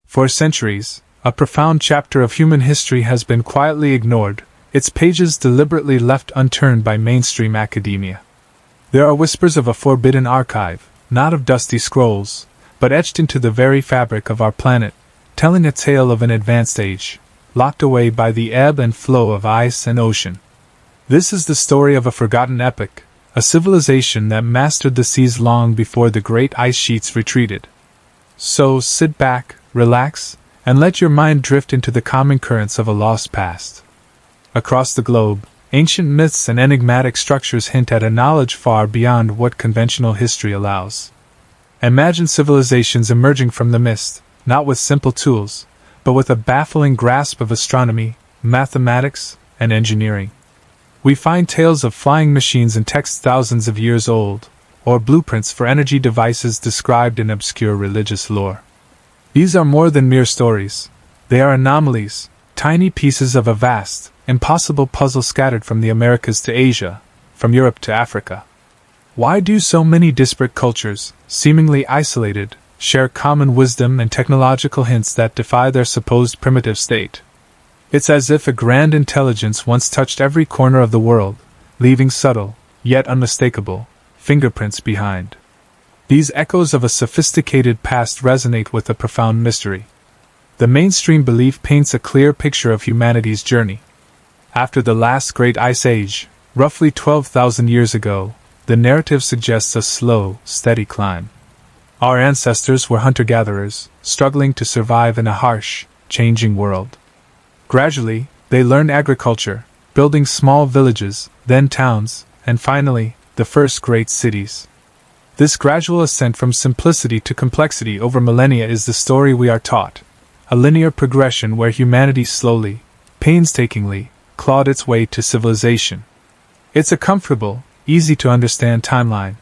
For centuries, a profound chapter of human history has been quietly ignored, its pages deliberately left unturned by mainstream academia. There are whispers of a forbidden archive, not of dusty scrolls, but etched into the very fabric of our planet, telling a tale of an advanced age, locked away by the ebb and flow of ice and ocean. This is the story of a forgotten epoch, a civilization that mastered the seas long before the great ice sheets retreated. So sit back, relax, and let your mind drift into the calming currents of a lost past. Across the globe, ancient myths and enigmatic structures hint at a knowledge far beyond what conventional history allows. Imagine civilizations emerging from the mist, not with simple tools, but with a baffling grasp of astronomy, mathematics, and engineering. We find tales of flying machines in texts thousands of years old, or blueprints for energy devices described in obscure religious lore. These are more than mere stories. They are anomalies, tiny pieces of a vast, impossible puzzle scattered from the Americas to Asia, from Europe to Africa. Why do so many disparate cultures, seemingly isolated, share common wisdom and technological hints that defy their supposed primitive state? It's as if a grand intelligence once touched every corner of the world, leaving subtle, yet unmistakable, fingerprints behind. These echoes of a sophisticated past resonate with a profound mystery. The mainstream belief paints a clear picture of humanity's journey. After the last great ice age, roughly 12,000 years ago, the narrative suggests a slow, steady climb. Our ancestors were hunter-gatherers, struggling to survive in a harsh, changing world. Gradually, they learned agriculture, building small villages, then towns, and finally, the first great cities. This gradual ascent from simplicity to complexity over millennia is the story we are taught, a linear progression where humanity slowly, painstakingly, clawed its way to civilization. It's a comfortable, easy-to-understand timeline.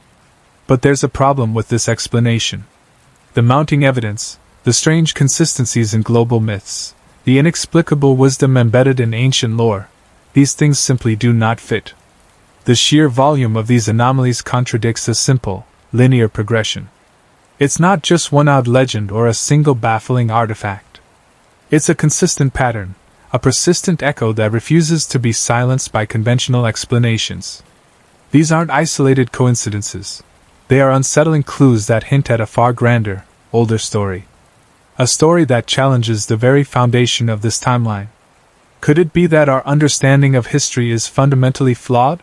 But there's a problem with this explanation. The mounting evidence, the strange consistencies in global myths, the inexplicable wisdom embedded in ancient lore, these things simply do not fit. The sheer volume of these anomalies contradicts a simple, linear progression. It's not just one odd legend or a single baffling artifact. It's a consistent pattern, a persistent echo that refuses to be silenced by conventional explanations. These aren't isolated coincidences. They are unsettling clues that hint at a far grander, older story. A story that challenges the very foundation of this timeline. Could it be that our understanding of history is fundamentally flawed?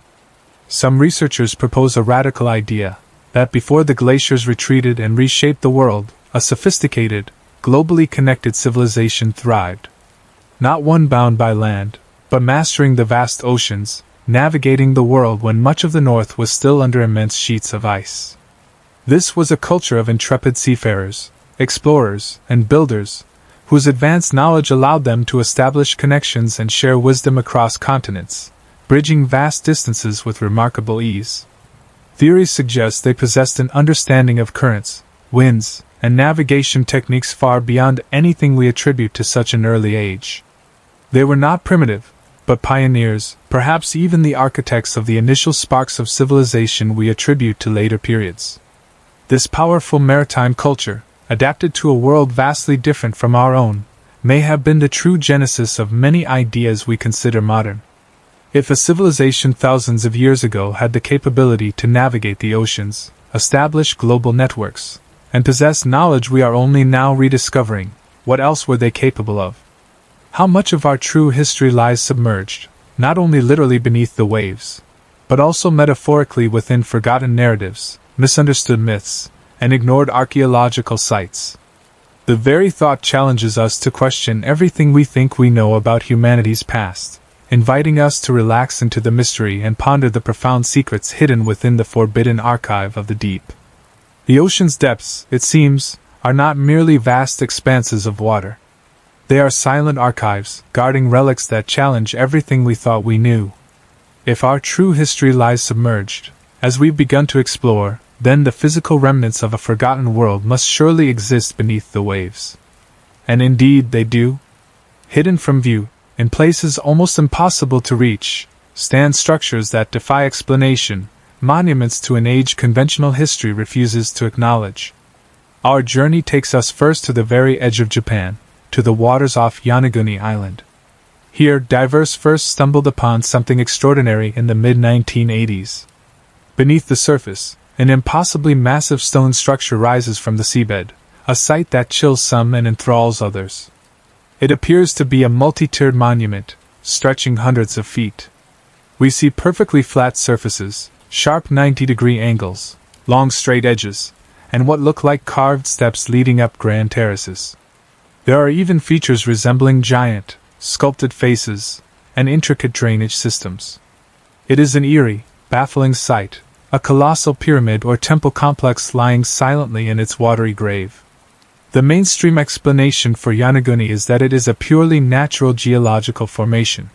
Some researchers propose a radical idea, that before the glaciers retreated and reshaped the world, a sophisticated, globally connected civilization thrived. Not one bound by land, but mastering the vast oceans, navigating the world when much of the north was still under immense sheets of ice. This was a culture of intrepid seafarers, explorers, and builders, whose advanced knowledge allowed them to establish connections and share wisdom across continents, bridging vast distances with remarkable ease. Theories suggest they possessed an understanding of currents, winds, and navigation techniques far beyond anything we attribute to such an early age. They were not primitive, but pioneers, perhaps even the architects of the initial sparks of civilization we attribute to later periods. This powerful maritime culture, adapted to a world vastly different from our own, may have been the true genesis of many ideas we consider modern. If a civilization thousands of years ago had the capability to navigate the oceans, establish global networks, and possess knowledge we are only now rediscovering, what else were they capable of? How much of our true history lies submerged, not only literally beneath the waves, but also metaphorically within forgotten narratives, misunderstood myths, and ignored archaeological sites? The very thought challenges us to question everything we think we know about humanity's past, inviting us to relax into the mystery and ponder the profound secrets hidden within the forbidden archive of the deep. The ocean's depths, it seems, are not merely vast expanses of water. They are silent archives, guarding relics that challenge everything we thought we knew. If our true history lies submerged, as we've begun to explore, then the physical remnants of a forgotten world must surely exist beneath the waves. And indeed they do. Hidden from view, in places almost impossible to reach, stand structures that defy explanation, monuments to an age conventional history refuses to acknowledge. Our journey takes us first to the very edge of Japan, to the waters off Yonaguni Island. Here, divers first stumbled upon something extraordinary in the mid-1980s. Beneath the surface, an impossibly massive stone structure rises from the seabed, a sight that chills some and enthralls others. It appears to be a multi-tiered monument, stretching hundreds of feet. We see perfectly flat surfaces, sharp 90-degree angles, long straight edges, and what look like carved steps leading up grand terraces. There are even features resembling giant, sculpted faces, and intricate drainage systems. It is an eerie, baffling sight, a colossal pyramid or temple complex lying silently in its watery grave. The mainstream explanation for Yonaguni is that it is a purely natural geological formation.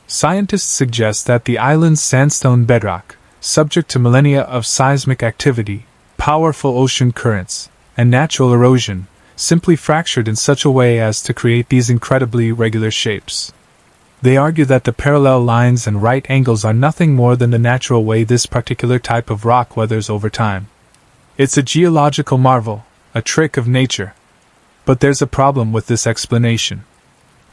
Scientists suggest that the island's sandstone bedrock, subject to millennia of seismic activity, powerful ocean currents, and natural erosion, simply fractured in such a way as to create these incredibly regular shapes. They argue that the parallel lines and right angles are nothing more than the natural way this particular type of rock weathers over time. It's a geological marvel, a trick of nature. But there's a problem with this explanation.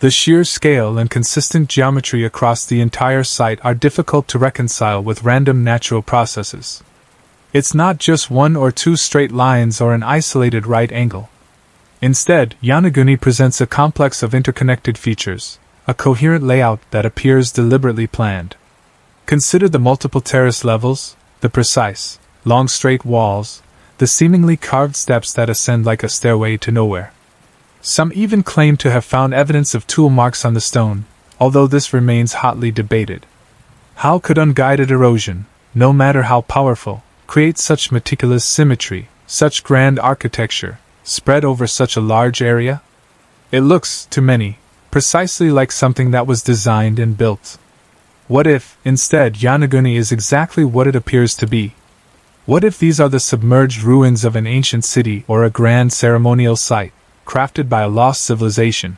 The sheer scale and consistent geometry across the entire site are difficult to reconcile with random natural processes. It's not just one or two straight lines or an isolated right angle. Instead, Yonaguni presents a complex of interconnected features, a coherent layout that appears deliberately planned. Consider the multiple terrace levels, the precise, long straight walls, the seemingly carved steps that ascend like a stairway to nowhere. Some even claim to have found evidence of tool marks on the stone, although this remains hotly debated. How could unguided erosion, no matter how powerful, create such meticulous symmetry, such grand architecture, spread over such a large area? It looks, to many, precisely like something that was designed and built. What if, instead, Yonaguni is exactly what it appears to be? What if these are the submerged ruins of an ancient city or a grand ceremonial site, crafted by a lost civilization?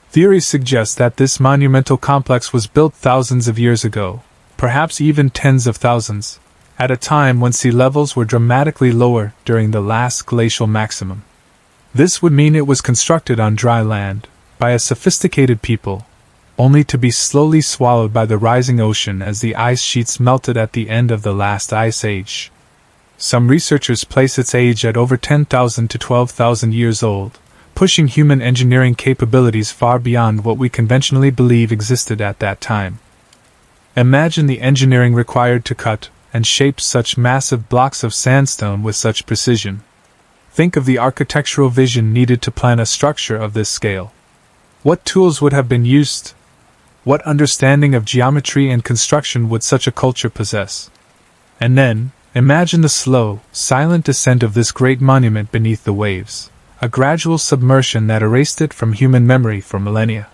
Theories suggest that this monumental complex was built thousands of years ago, perhaps even tens of thousands, at a time when sea levels were dramatically lower during the last glacial maximum. This would mean it was constructed on dry land, by a sophisticated people, only to be slowly swallowed by the rising ocean as the ice sheets melted at the end of the last ice age. Some researchers place its age at over 10,000 to 12,000 years old, pushing human engineering capabilities far beyond what we conventionally believe existed at that time. Imagine the engineering required to cut and shape such massive blocks of sandstone with such precision. Think of the architectural vision needed to plan a structure of this scale. What tools would have been used? What understanding of geometry and construction would such a culture possess? And then, imagine the slow, silent descent of this great monument beneath the waves, a gradual submersion that erased it from human memory for millennia.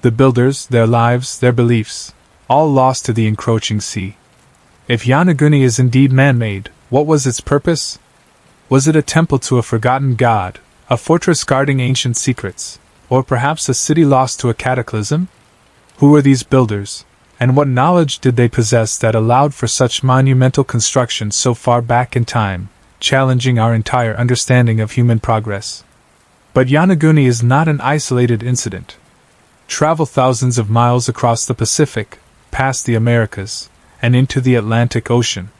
The builders, their lives, their beliefs, all lost to the encroaching sea. If Yonaguni is indeed man-made, what was its purpose? Was it a temple to a forgotten god, a fortress guarding ancient secrets, or perhaps a city lost to a cataclysm? Who were these builders, and what knowledge did they possess that allowed for such monumental construction so far back in time, challenging our entire understanding of human progress? But Yonaguni is not an isolated incident. Travel thousands of miles across the Pacific, past the Americas, and into the Atlantic Ocean.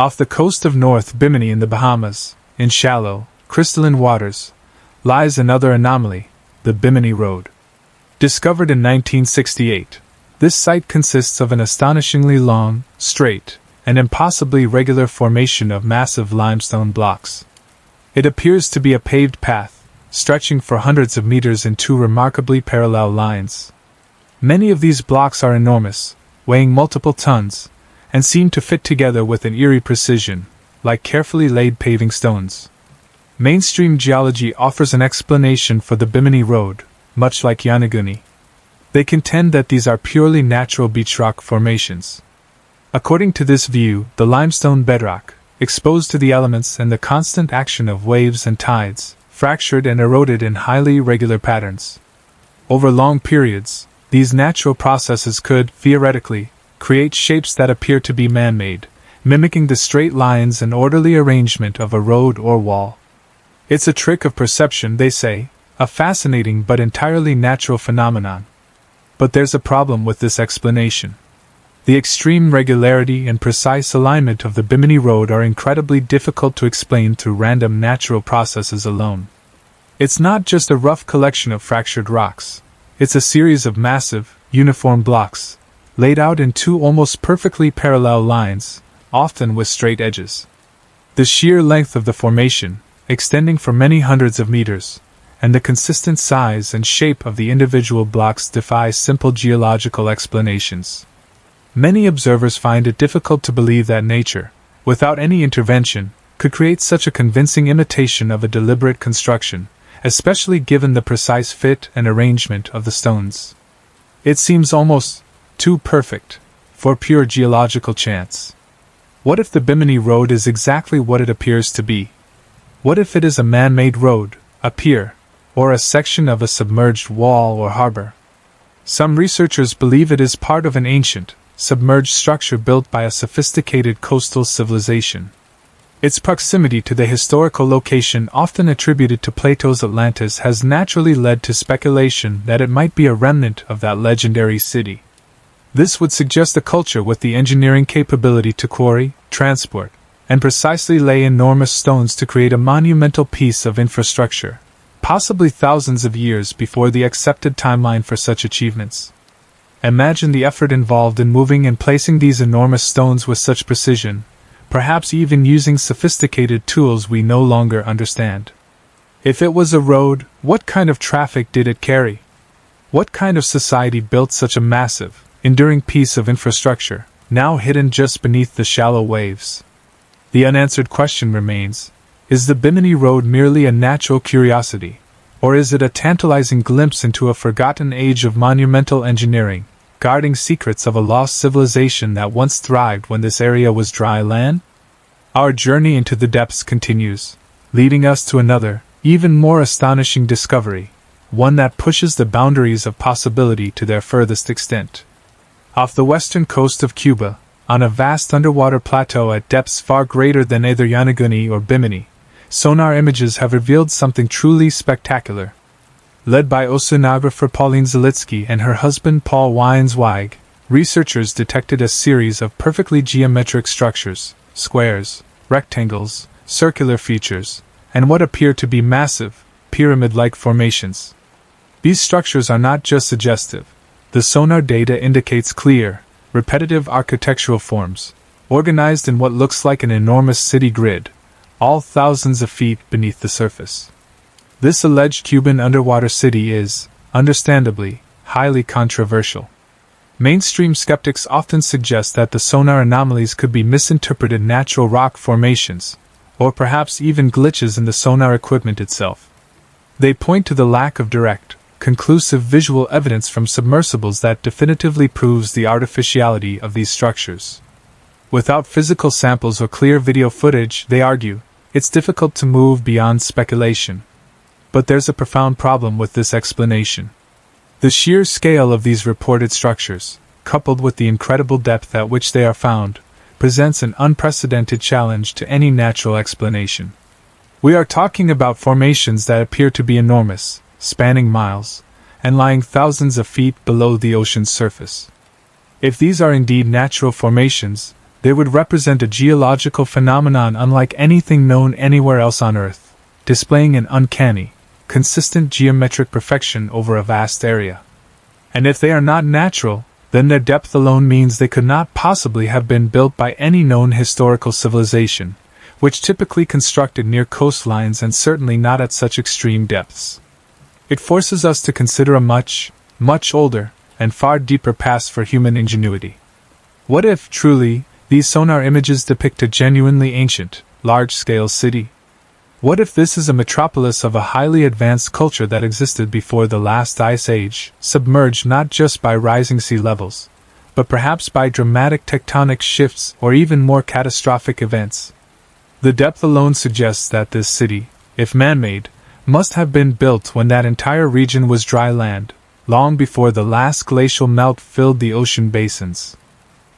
Off the coast of North Bimini in the Bahamas, in shallow, crystalline waters, lies another anomaly, the Bimini Road. Discovered in 1968, this site consists of an astonishingly long, straight, and impossibly regular formation of massive limestone blocks. It appears to be a paved path, stretching for hundreds of meters in two remarkably parallel lines. Many of these blocks are enormous, weighing multiple tons, and seem to fit together with an eerie precision, like carefully laid paving stones. Mainstream geology offers an explanation for the Bimini Road, much like Yonaguni. They contend that these are purely natural beach rock formations. According to this view, the limestone bedrock, exposed to the elements and the constant action of waves and tides, fractured and eroded in highly irregular patterns. Over long periods, these natural processes could, theoretically, create shapes that appear to be man-made, mimicking the straight lines and orderly arrangement of a road or wall. It's a trick of perception, they say, a fascinating but entirely natural phenomenon. But there's a problem with this explanation. The extreme regularity and precise alignment of the Bimini Road are incredibly difficult to explain through random natural processes alone. It's not just a rough collection of fractured rocks. It's a series of massive, uniform blocks, laid out in two almost perfectly parallel lines, often with straight edges. The sheer length of the formation, extending for many hundreds of meters, and the consistent size and shape of the individual blocks defy simple geological explanations. Many observers find it difficult to believe that nature, without any intervention, could create such a convincing imitation of a deliberate construction, especially given the precise fit and arrangement of the stones. It seems almost too perfect for pure geological chance. What if the Bimini Road is exactly what it appears to be? What if it is a man-made road, a pier, or a section of a submerged wall or harbor? Some researchers believe it is part of an ancient, submerged structure built by a sophisticated coastal civilization. Its proximity to the historical location often attributed to Plato's Atlantis has naturally led to speculation that it might be a remnant of that legendary city. This would suggest a culture with the engineering capability to quarry, transport, and precisely lay enormous stones to create a monumental piece of infrastructure, possibly thousands of years before the accepted timeline for such achievements. Imagine the effort involved in moving and placing these enormous stones with such precision, perhaps even using sophisticated tools we no longer understand. If it was a road, what kind of traffic did it carry? What kind of society built such a massive, enduring piece of infrastructure, now hidden just beneath the shallow waves? The unanswered question remains: is the Bimini Road merely a natural curiosity, or is it a tantalizing glimpse into a forgotten age of monumental engineering, guarding secrets of a lost civilization that once thrived when this area was dry land? Our journey into the depths continues, leading us to another, even more astonishing discovery, one that pushes the boundaries of possibility to their furthest extent. Off the western coast of Cuba, on a vast underwater plateau at depths far greater than either Yonaguni or Bimini, sonar images have revealed something truly spectacular. Led by oceanographer Pauline Zalitsky and her husband Paul Weinzweig, researchers detected a series of perfectly geometric structures, squares, rectangles, circular features, and what appear to be massive, pyramid-like formations. These structures are not just suggestive. The sonar data indicates clear, repetitive architectural forms, organized in what looks like an enormous city grid, all thousands of feet beneath the surface. This alleged Cuban underwater city is, understandably, highly controversial. Mainstream skeptics often suggest that the sonar anomalies could be misinterpreted natural rock formations, or perhaps even glitches in the sonar equipment itself. They point to the lack of direct, conclusive visual evidence from submersibles that definitively proves the artificiality of these structures. Without physical samples or clear video footage, they argue, it's difficult to move beyond speculation. But there's a profound problem with this explanation. The sheer scale of these reported structures, coupled with the incredible depth at which they are found, presents an unprecedented challenge to any natural explanation. We are talking about formations that appear to be enormous, spanning miles, and lying thousands of feet below the ocean's surface. If these are indeed natural formations, they would represent a geological phenomenon unlike anything known anywhere else on Earth, displaying an uncanny, consistent geometric perfection over a vast area. And if they are not natural, then their depth alone means they could not possibly have been built by any known historical civilization, which typically constructed near coastlines and certainly not at such extreme depths. It forces us to consider a much, much older, and far deeper past for human ingenuity. What if, truly, these sonar images depict a genuinely ancient, large-scale city? What if this is a metropolis of a highly advanced culture that existed before the last ice age, submerged not just by rising sea levels, but perhaps by dramatic tectonic shifts or even more catastrophic events? The depth alone suggests that this city, if man-made, must have been built when that entire region was dry land, long before the last glacial melt filled the ocean basins.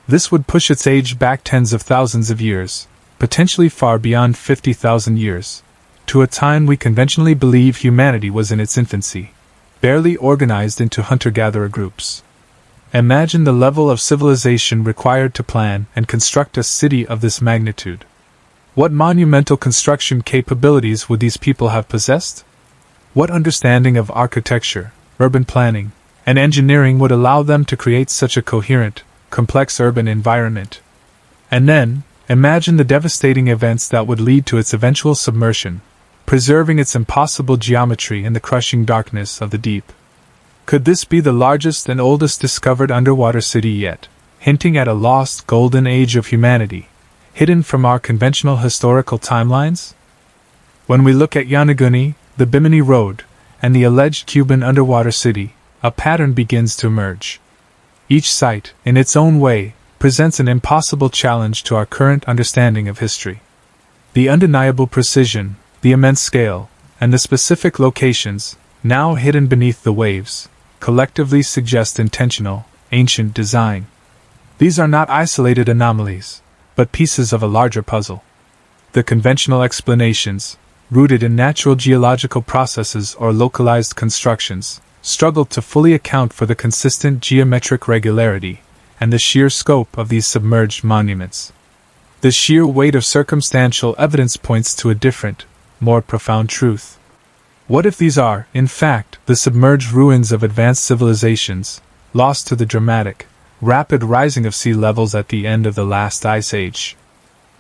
This would push its age back tens of thousands of years, potentially far beyond 50,000 years, to a time we conventionally believe humanity was in its infancy, barely organized into hunter-gatherer groups. Imagine the level of civilization required to plan and construct a city of this magnitude. What monumental construction capabilities would these people have possessed? What understanding of architecture, urban planning, and engineering would allow them to create such a coherent, complex urban environment? And then, imagine the devastating events that would lead to its eventual submersion, preserving its impossible geometry in the crushing darkness of the deep. Could this be the largest and oldest discovered underwater city yet, hinting at a lost golden age of humanity, hidden from our conventional historical timelines? When we look at Yonaguni, the Bimini Road, and the alleged Cuban underwater city, a pattern begins to emerge. Each site, in its own way, presents an impossible challenge to our current understanding of history. The undeniable precision, the immense scale, and the specific locations, now hidden beneath the waves, collectively suggest intentional, ancient design. These are not isolated anomalies, but pieces of a larger puzzle. The conventional explanations, rooted in natural geological processes or localized constructions, struggle to fully account for the consistent geometric regularity and the sheer scope of these submerged monuments. The sheer weight of circumstantial evidence points to a different, more profound truth. What if these are, in fact, the submerged ruins of advanced civilizations, lost to the dramatic, rapid rising of sea levels at the end of the last ice age?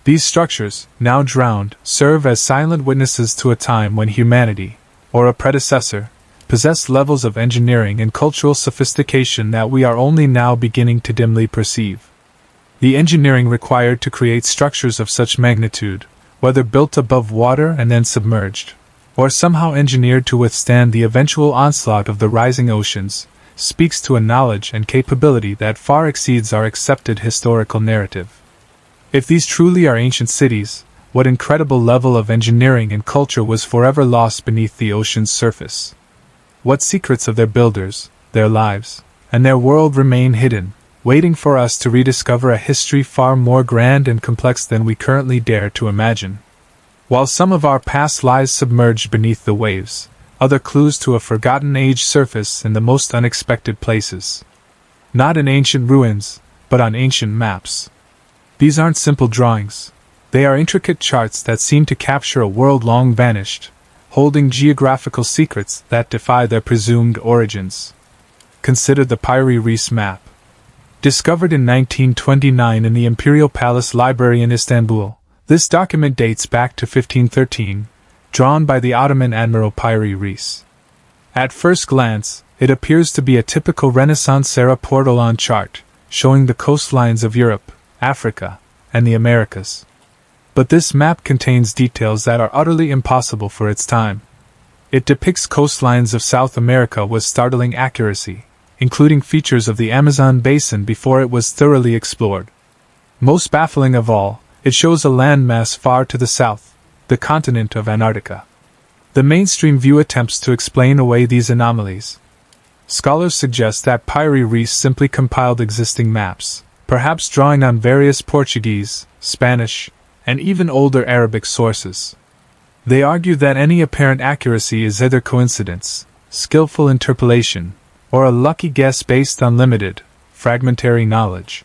These structures, now drowned, serve as silent witnesses to a time when humanity, or a predecessor, possessed levels of engineering and cultural sophistication that we are only now beginning to dimly perceive. The engineering required to create structures of such magnitude, whether built above water and then submerged, or somehow engineered to withstand the eventual onslaught of the rising oceans, speaks to a knowledge and capability that far exceeds our accepted historical narrative. If these truly are ancient cities, what incredible level of engineering and culture was forever lost beneath the ocean's surface? What secrets of their builders, their lives, and their world remain hidden, waiting for us to rediscover a history far more grand and complex than we currently dare to imagine? While some of our past lies submerged beneath the waves, other clues to a forgotten age surface in the most unexpected places. Not in ancient ruins, but on ancient maps. These aren't simple drawings. They are intricate charts that seem to capture a world long vanished, holding geographical secrets that defy their presumed origins. Consider the Piri Reis map. Discovered in 1929 in the Imperial Palace Library in Istanbul, this document dates back to 1513, drawn by the Ottoman Admiral Piri Reis. At first glance, it appears to be a typical Renaissance-era portolan chart, showing the coastlines of Europe, Africa, and the Americas. But this map contains details that are utterly impossible for its time. It depicts coastlines of South America with startling accuracy, including features of the Amazon basin before it was thoroughly explored. Most baffling of all, it shows a landmass far to the south, the continent of Antarctica. The mainstream view attempts to explain away these anomalies. Scholars suggest that Piri Reis simply compiled existing maps, perhaps drawing on various Portuguese, Spanish, and even older Arabic sources. They argue that any apparent accuracy is either coincidence, skillful interpolation, or a lucky guess based on limited, fragmentary knowledge.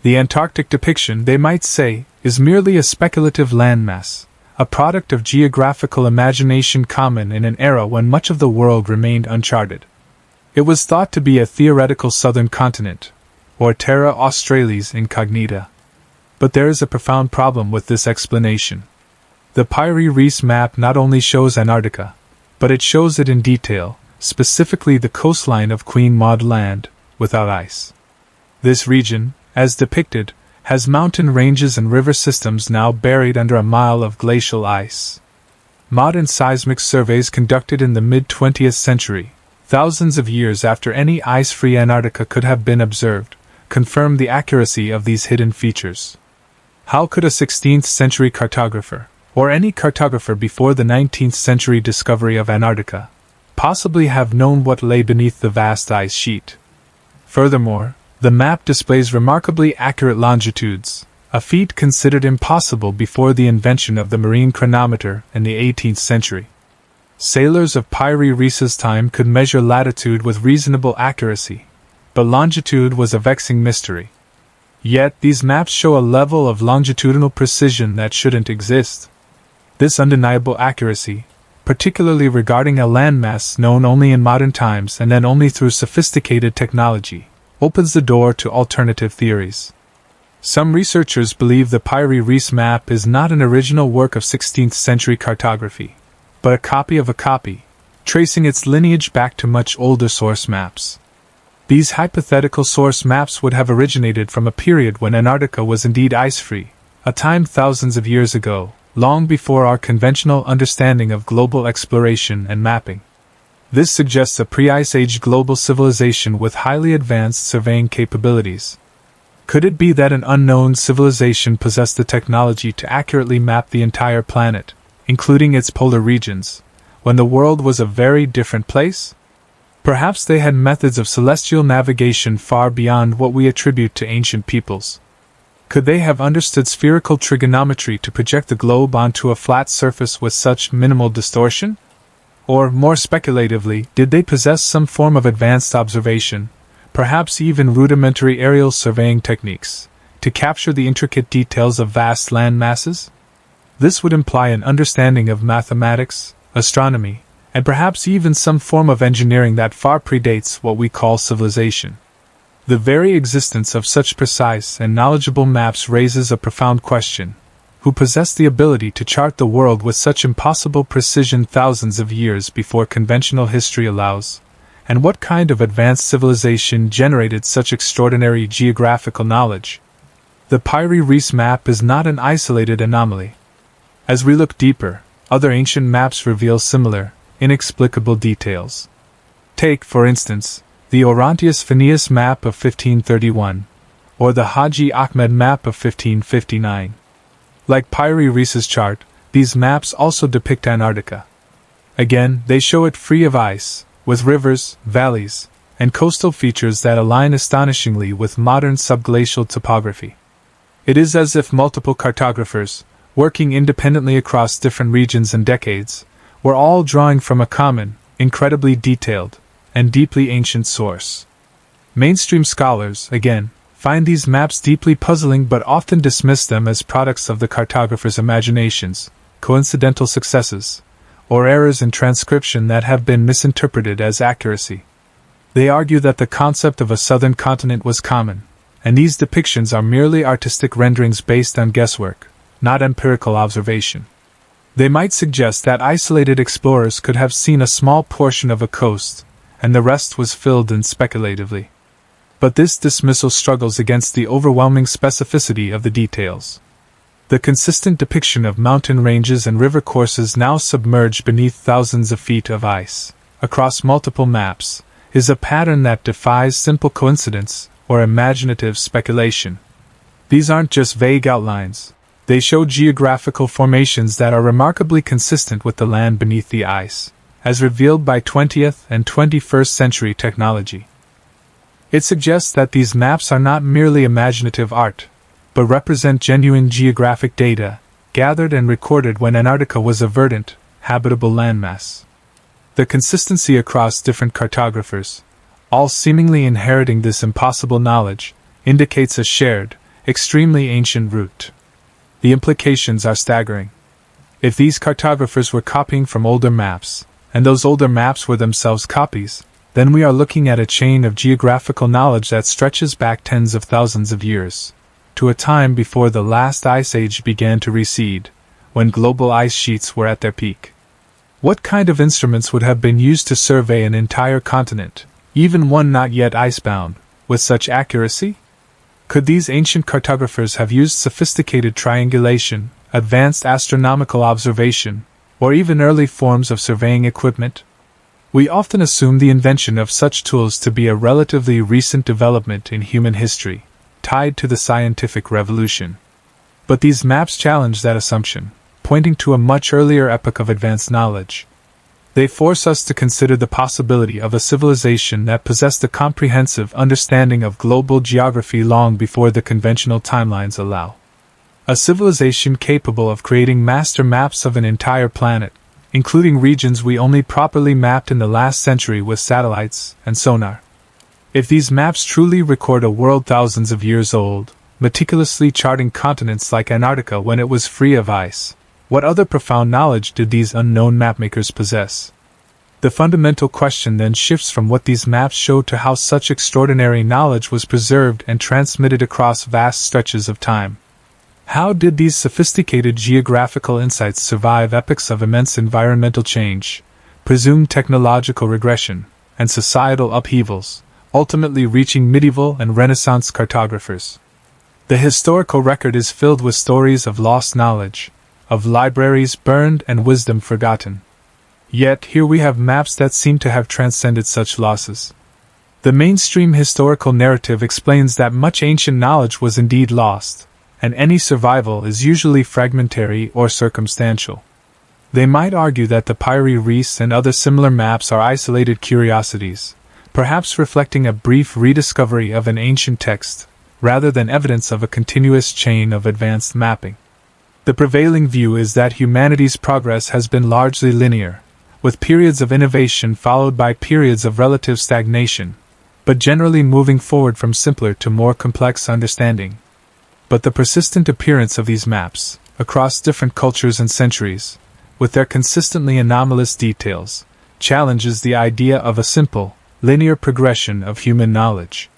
The Antarctic depiction, they might say, is merely a speculative landmass, a product of geographical imagination common in an era when much of the world remained uncharted. It was thought to be a theoretical southern continent, or terra australis incognita. But there is a profound problem with this explanation. The Piri Reis map not only shows Antarctica, but it shows it in detail, specifically the coastline of Queen Maud Land, without ice. This region, as depicted, has mountain ranges and river systems now buried under a mile of glacial ice. Modern seismic surveys conducted in the mid-20th century, thousands of years after any ice-free Antarctica could have been observed, confirm the accuracy of these hidden features. How could a 16th century cartographer, or any cartographer before the 19th century discovery of Antarctica, possibly have known what lay beneath the vast ice sheet? Furthermore, the map displays remarkably accurate longitudes, a feat considered impossible before the invention of the marine chronometer in the 18th century. Sailors of Piri Reis's time could measure latitude with reasonable accuracy, but longitude was a vexing mystery. Yet these maps show a level of longitudinal precision that shouldn't exist. This undeniable accuracy, particularly regarding a landmass known only in modern times and then only through sophisticated technology, opens the door to alternative theories. Some researchers believe the Piri Reis map is not an original work of 16th century cartography, but a copy of a copy, tracing its lineage back to much older source maps. These hypothetical source maps would have originated from a period when Antarctica was indeed ice-free, a time thousands of years ago, long before our conventional understanding of global exploration and mapping. This suggests a pre-Ice Age global civilization with highly advanced surveying capabilities. Could it be that an unknown civilization possessed the technology to accurately map the entire planet, including its polar regions, when the world was a very different place? Perhaps they had methods of celestial navigation far beyond what we attribute to ancient peoples. Could they have understood spherical trigonometry to project the globe onto a flat surface with such minimal distortion? Or, more speculatively, did they possess some form of advanced observation, perhaps even rudimentary aerial surveying techniques, to capture the intricate details of vast land masses? This would imply an understanding of mathematics, astronomy, and perhaps even some form of engineering that far predates what we call civilization. The very existence of such precise and knowledgeable maps raises a profound question: who possessed the ability to chart the world with such impossible precision thousands of years before conventional history allows? And what kind of advanced civilization generated such extraordinary geographical knowledge? The Piri Reis map is not an isolated anomaly. As we look deeper, other ancient maps reveal similar, inexplicable details. Take, for instance, the Orontius Phineas map of 1531, or the Haji Ahmed map of 1559. Like Piri Reis's chart, these maps also depict Antarctica. Again, they show it free of ice, with rivers, valleys, and coastal features that align astonishingly with modern subglacial topography. It is as if multiple cartographers, working independently across different regions and decades, were all drawing from a common, incredibly detailed, and deeply ancient source. Mainstream scholars, again, find these maps deeply puzzling but often dismiss them as products of the cartographers' imaginations, coincidental successes, or errors in transcription that have been misinterpreted as accuracy. They argue that the concept of a southern continent was common, and these depictions are merely artistic renderings based on guesswork, not empirical observation. They might suggest that isolated explorers could have seen a small portion of a coast, and the rest was filled in speculatively. But this dismissal struggles against the overwhelming specificity of the details. The consistent depiction of mountain ranges and river courses now submerged beneath thousands of feet of ice, across multiple maps, is a pattern that defies simple coincidence or imaginative speculation. These aren't just vague outlines. They show geographical formations that are remarkably consistent with the land beneath the ice, as revealed by 20th and 21st century technology. It suggests that these maps are not merely imaginative art, but represent genuine geographic data, gathered and recorded when Antarctica was a verdant, habitable landmass. The consistency across different cartographers, all seemingly inheriting this impossible knowledge, indicates a shared, extremely ancient root. The implications are staggering. If these cartographers were copying from older maps, and those older maps were themselves copies, then we are looking at a chain of geographical knowledge that stretches back tens of thousands of years, to a time before the last ice age began to recede, when global ice sheets were at their peak. What kind of instruments would have been used to survey an entire continent, even one not yet icebound, with such accuracy? Could these ancient cartographers have used sophisticated triangulation, advanced astronomical observation, or even early forms of surveying equipment? We often assume the invention of such tools to be a relatively recent development in human history, tied to the scientific revolution. But these maps challenge that assumption, pointing to a much earlier epoch of advanced knowledge. They force us to consider the possibility of a civilization that possessed a comprehensive understanding of global geography long before the conventional timelines allow. A civilization capable of creating master maps of an entire planet, including regions we only properly mapped in the last century with satellites and sonar. If these maps truly record a world thousands of years old, meticulously charting continents like Antarctica when it was free of ice, what other profound knowledge did these unknown mapmakers possess? The fundamental question then shifts from what these maps show to how such extraordinary knowledge was preserved and transmitted across vast stretches of time. How did these sophisticated geographical insights survive epochs of immense environmental change, presumed technological regression, and societal upheavals, ultimately reaching medieval and Renaissance cartographers? The historical record is filled with stories of lost knowledge, of libraries burned and wisdom forgotten. Yet here we have maps that seem to have transcended such losses. The mainstream historical narrative explains that much ancient knowledge was indeed lost, and any survival is usually fragmentary or circumstantial. They might argue that the Pyrie Reis and other similar maps are isolated curiosities, perhaps reflecting a brief rediscovery of an ancient text, rather than evidence of a continuous chain of advanced mapping. The prevailing view is that humanity's progress has been largely linear, with periods of innovation followed by periods of relative stagnation, but generally moving forward from simpler to more complex understanding. But the persistent appearance of these maps, across different cultures and centuries, with their consistently anomalous details, challenges the idea of a simple, linear progression of human knowledge.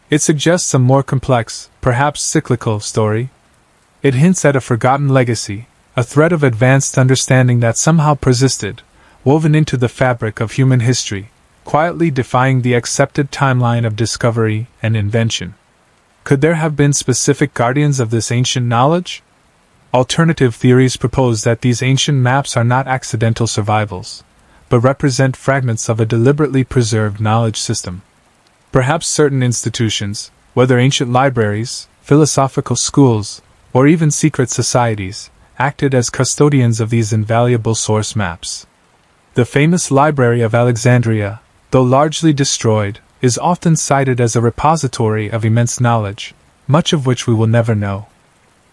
It suggests a more complex, perhaps cyclical story. It hints at a forgotten legacy, a thread of advanced understanding that somehow persisted, woven into the fabric of human history, quietly defying the accepted timeline of discovery and invention. Could there have been specific guardians of this ancient knowledge? Alternative theories propose that these ancient maps are not accidental survivals, but represent fragments of a deliberately preserved knowledge system. Perhaps certain institutions, whether ancient libraries, philosophical schools, or even secret societies, acted as custodians of these invaluable source maps. The famous Library of Alexandria, though largely destroyed, is often cited as a repository of immense knowledge, much of which we will never know.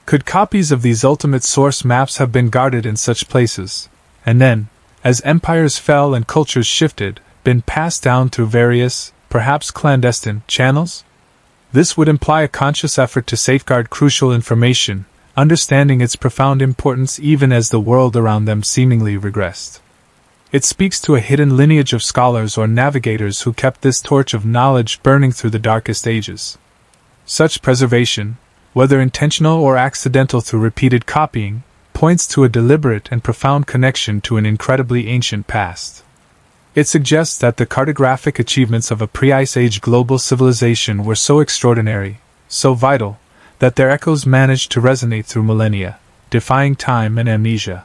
Could copies of these ultimate source maps have been guarded in such places, and then, as empires fell and cultures shifted, been passed down through various, perhaps clandestine, channels? This would imply a conscious effort to safeguard crucial information, understanding its profound importance even as the world around them seemingly regressed. It speaks to a hidden lineage of scholars or navigators who kept this torch of knowledge burning through the darkest ages. Such preservation, whether intentional or accidental through repeated copying, points to a deliberate and profound connection to an incredibly ancient past. It suggests that the cartographic achievements of a pre-Ice Age global civilization were so extraordinary, so vital, that their echoes managed to resonate through millennia, defying time and amnesia.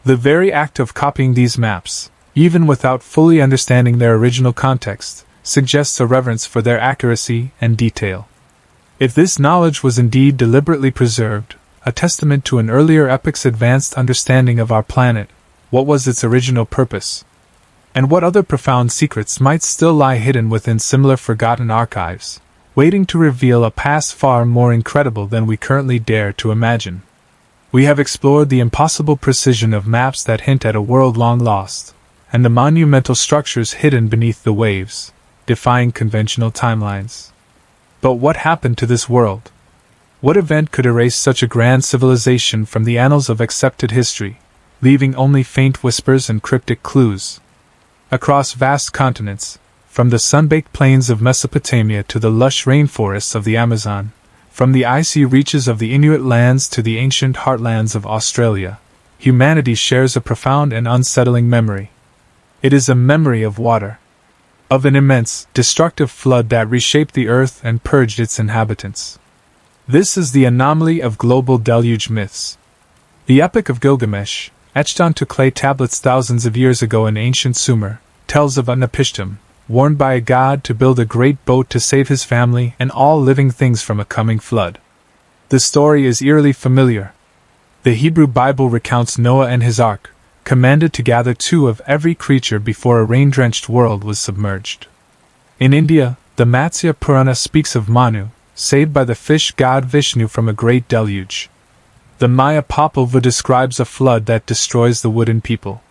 The very act of copying these maps, even without fully understanding their original context, suggests a reverence for their accuracy and detail. If this knowledge was indeed deliberately preserved, a testament to an earlier epoch's advanced understanding of our planet, what was its original purpose? And what other profound secrets might still lie hidden within similar forgotten archives, waiting to reveal a past far more incredible than we currently dare to imagine? We have explored the impossible precision of maps that hint at a world long lost, and the monumental structures hidden beneath the waves, defying conventional timelines. But what happened to this world? What event could erase such a grand civilization from the annals of accepted history, leaving only faint whispers and cryptic clues? Across vast continents, from the sun-baked plains of Mesopotamia to the lush rainforests of the Amazon, from the icy reaches of the Inuit lands to the ancient heartlands of Australia, humanity shares a profound and unsettling memory. It is a memory of water, of an immense, destructive flood that reshaped the earth and purged its inhabitants. This is the anomaly of global deluge myths. The Epic of Gilgamesh, etched onto clay tablets thousands of years ago in ancient Sumer, tells of Utnapishtim, warned by a god to build a great boat to save his family and all living things from a coming flood. The story is eerily familiar. The Hebrew Bible recounts Noah and his ark, commanded to gather 2 of every creature before a rain-drenched world was submerged. In India, the Matsya Purana speaks of Manu, saved by the fish god Vishnu from a great deluge. The Maya Popol Vuh describes a flood that destroys the wooden people.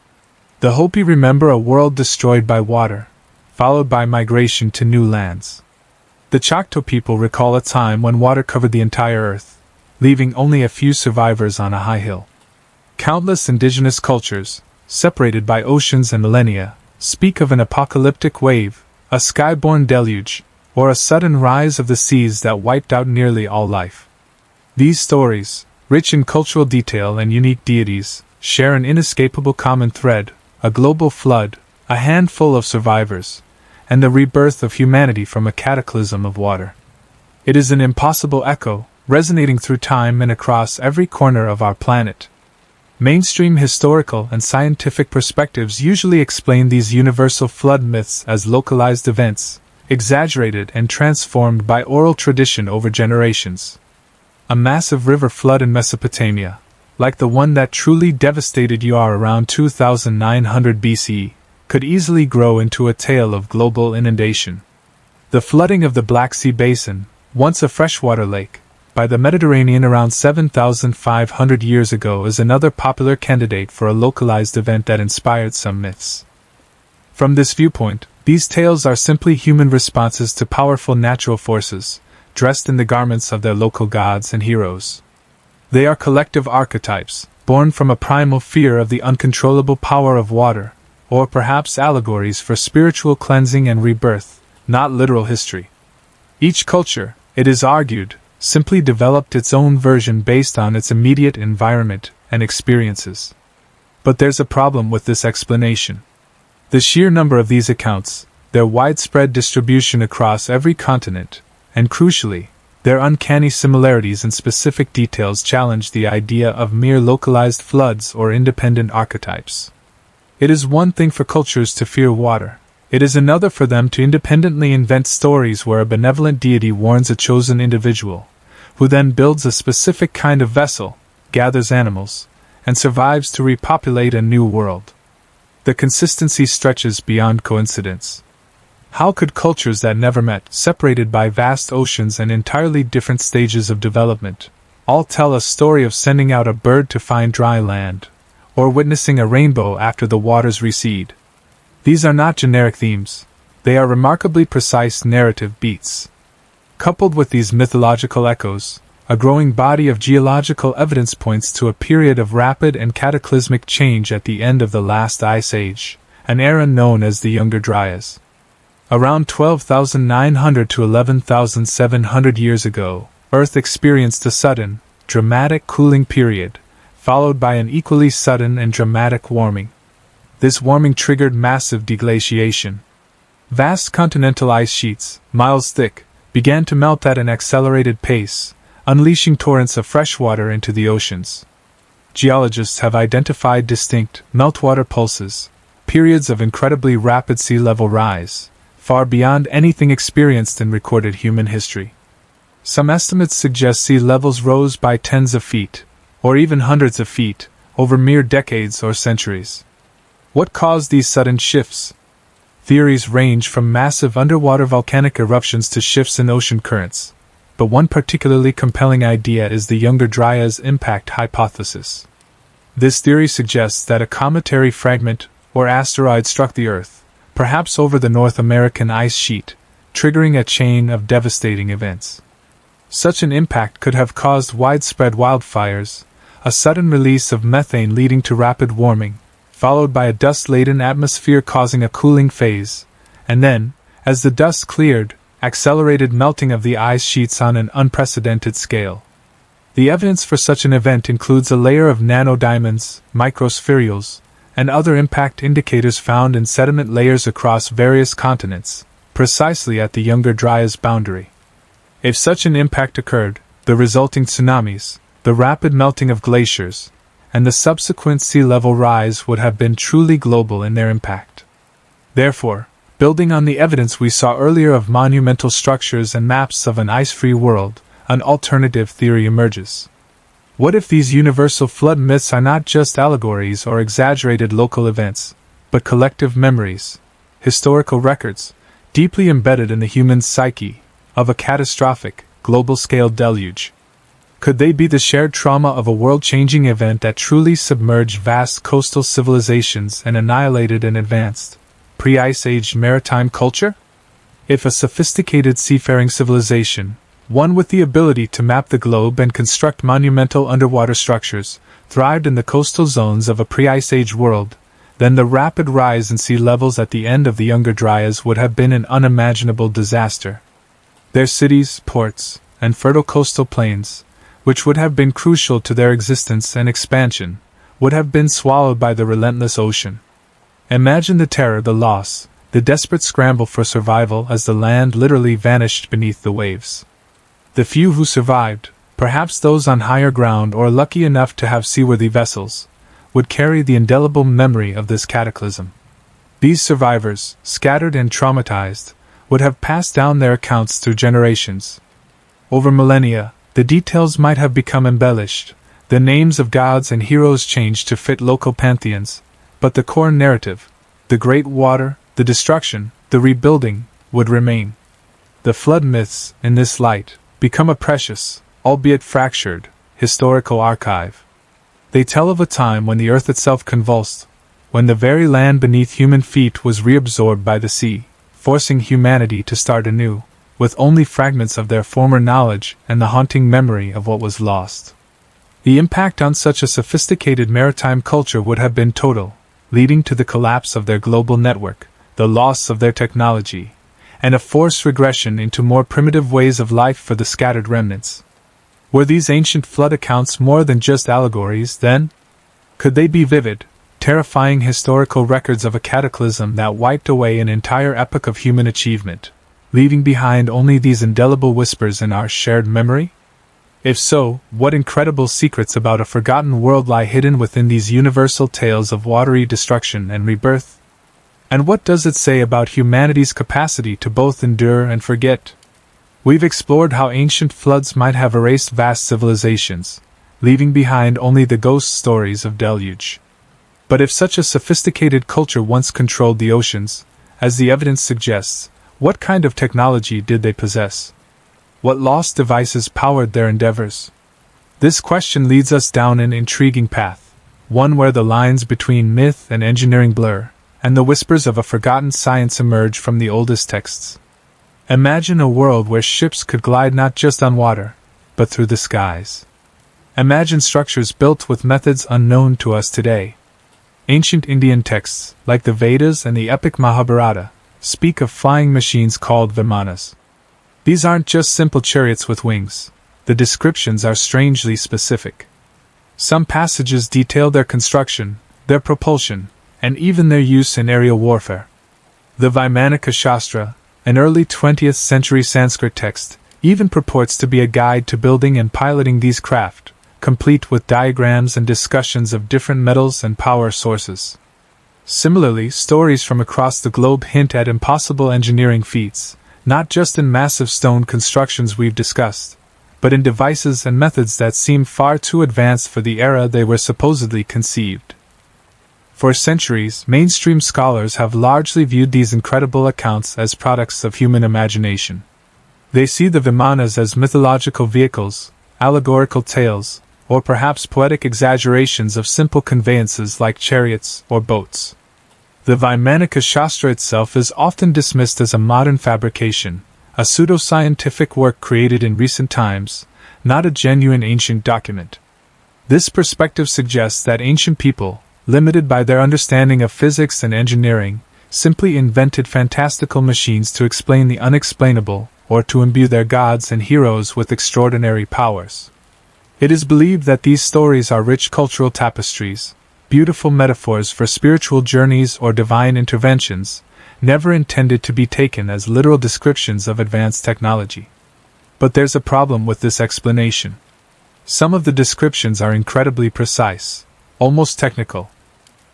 The Hopi remember a world destroyed by water, followed by migration to new lands. The Choctaw people recall a time when water covered the entire earth, leaving only a few survivors on a high hill. Countless indigenous cultures, separated by oceans and millennia, speak of an apocalyptic wave, a sky-born deluge, or a sudden rise of the seas that wiped out nearly all life. These stories, rich in cultural detail and unique deities, share an inescapable common thread: a global flood, a handful of survivors, and the rebirth of humanity from a cataclysm of water. It is an impossible echo, resonating through time and across every corner of our planet. Mainstream historical and scientific perspectives usually explain these universal flood myths as localized events, exaggerated and transformed by oral tradition over generations. A massive river flood in Mesopotamia, like the one that truly devastated Ur around 2900 BCE, could easily grow into a tale of global inundation. The flooding of the Black Sea Basin, once a freshwater lake, by the Mediterranean around 7,500 years ago is another popular candidate for a localized event that inspired some myths. From this viewpoint, these tales are simply human responses to powerful natural forces, dressed in the garments of their local gods and heroes. They are collective archetypes, born from a primal fear of the uncontrollable power of water, or perhaps allegories for spiritual cleansing and rebirth, not literal history. Each culture, it is argued, simply developed its own version based on its immediate environment and experiences. But there's a problem with this explanation. The sheer number of these accounts, their widespread distribution across every continent, and crucially, their uncanny similarities in specific details challenge the idea of mere localized floods or independent archetypes. It is one thing for cultures to fear water. It is another for them to independently invent stories where a benevolent deity warns a chosen individual, who then builds a specific kind of vessel, gathers animals, and survives to repopulate a new world. The consistency stretches beyond coincidence. How could cultures that never met, separated by vast oceans and entirely different stages of development, all tell a story of sending out a bird to find dry land, or witnessing a rainbow after the waters recede? These are not generic themes, they are remarkably precise narrative beats. Coupled with these mythological echoes, a growing body of geological evidence points to a period of rapid and cataclysmic change at the end of the last ice age, an era known as the Younger Dryas. Around 12,900 to 11,700 years ago, Earth experienced a sudden, dramatic cooling period, followed by an equally sudden and dramatic warming. This warming triggered massive deglaciation. Vast continental ice sheets, miles thick, began to melt at an accelerated pace, unleashing torrents of fresh water into the oceans. Geologists have identified distinct meltwater pulses, periods of incredibly rapid sea level rise, far beyond anything experienced in recorded human history. Some estimates suggest sea levels rose by tens of feet, or even hundreds of feet, over mere decades or centuries. What caused these sudden shifts? Theories range from massive underwater volcanic eruptions to shifts in ocean currents, but one particularly compelling idea is the Younger Dryas impact hypothesis. This theory suggests that a cometary fragment or asteroid struck the Earth, perhaps over the North American ice sheet, triggering a chain of devastating events. Such an impact could have caused widespread wildfires, a sudden release of methane leading to rapid warming, followed by a dust-laden atmosphere causing a cooling phase, and then, as the dust cleared, accelerated melting of the ice sheets on an unprecedented scale. The evidence for such an event includes a layer of nanodiamonds, microspherules, and other impact indicators found in sediment layers across various continents, precisely at the Younger Dryas boundary. If such an impact occurred, the resulting tsunamis, the rapid melting of glaciers, and the subsequent sea level rise would have been truly global in their impact. Therefore, building on the evidence we saw earlier of monumental structures and maps of an ice-free world, an alternative theory emerges. What if these universal flood myths are not just allegories or exaggerated local events, but collective memories, historical records, deeply embedded in the human psyche, of a catastrophic, global-scale deluge? Could they be the shared trauma of a world-changing event that truly submerged vast coastal civilizations and annihilated an advanced, pre-Ice Age maritime culture? If a sophisticated seafaring civilization, one with the ability to map the globe and construct monumental underwater structures, thrived in the coastal zones of a pre-Ice Age world, then the rapid rise in sea levels at the end of the Younger Dryas would have been an unimaginable disaster. Their cities, ports, and fertile coastal plains, which would have been crucial to their existence and expansion, would have been swallowed by the relentless ocean. Imagine the terror, the loss, the desperate scramble for survival as the land literally vanished beneath the waves. The few who survived, perhaps those on higher ground or lucky enough to have seaworthy vessels, would carry the indelible memory of this cataclysm. These survivors, scattered and traumatized, would have passed down their accounts through generations. Over millennia, the details might have become embellished, the names of gods and heroes changed to fit local pantheons, but the core narrative, the great water, the destruction, the rebuilding, would remain. The flood myths, in this light, become a precious, albeit fractured, historical archive. They tell of a time when the earth itself convulsed, when the very land beneath human feet was reabsorbed by the sea, forcing humanity to start anew, with only fragments of their former knowledge and the haunting memory of what was lost. The impact on such a sophisticated maritime culture would have been total, leading to the collapse of their global network, the loss of their technology, and a forced regression into more primitive ways of life for the scattered remnants. Were these ancient flood accounts more than just allegories, then? Could they be vivid, terrifying historical records of a cataclysm that wiped away an entire epoch of human achievement, leaving behind only these indelible whispers in our shared memory? If so, what incredible secrets about a forgotten world lie hidden within these universal tales of watery destruction and rebirth? And what does it say about humanity's capacity to both endure and forget? We've explored how ancient floods might have erased vast civilizations, leaving behind only the ghost stories of deluge. But if such a sophisticated culture once controlled the oceans, as the evidence suggests, what kind of technology did they possess? What lost devices powered their endeavors? This question leads us down an intriguing path, one where the lines between myth and engineering blur, and the whispers of a forgotten science emerge from the oldest texts. Imagine a world where ships could glide not just on water, but through the skies. Imagine structures built with methods unknown to us today. Ancient Indian texts, like the Vedas and the epic Mahabharata, speak of flying machines called vimanas. These aren't just simple chariots with wings. The descriptions are strangely specific. Some passages detail their construction, their propulsion, and even their use in aerial warfare. The Vaimanika Shastra, an early 20th century Sanskrit text, even purports to be a guide to building and piloting these craft, complete with diagrams and discussions of different metals and power sources. Similarly, stories from across the globe hint at impossible engineering feats, not just in massive stone constructions we've discussed, but in devices and methods that seem far too advanced for the era they were supposedly conceived. For centuries, mainstream scholars have largely viewed these incredible accounts as products of human imagination. They see the Vimanas as mythological vehicles, allegorical tales, or perhaps poetic exaggerations of simple conveyances like chariots or boats. The Vaimanika Shastra itself is often dismissed as a modern fabrication, a pseudoscientific work created in recent times, not a genuine ancient document. This perspective suggests that ancient people, limited by their understanding of physics and engineering, simply invented fantastical machines to explain the unexplainable, or to imbue their gods and heroes with extraordinary powers. It is believed that these stories are rich cultural tapestries, beautiful metaphors for spiritual journeys or divine interventions, never intended to be taken as literal descriptions of advanced technology. But there's a problem with this explanation. Some of the descriptions are incredibly precise, almost technical.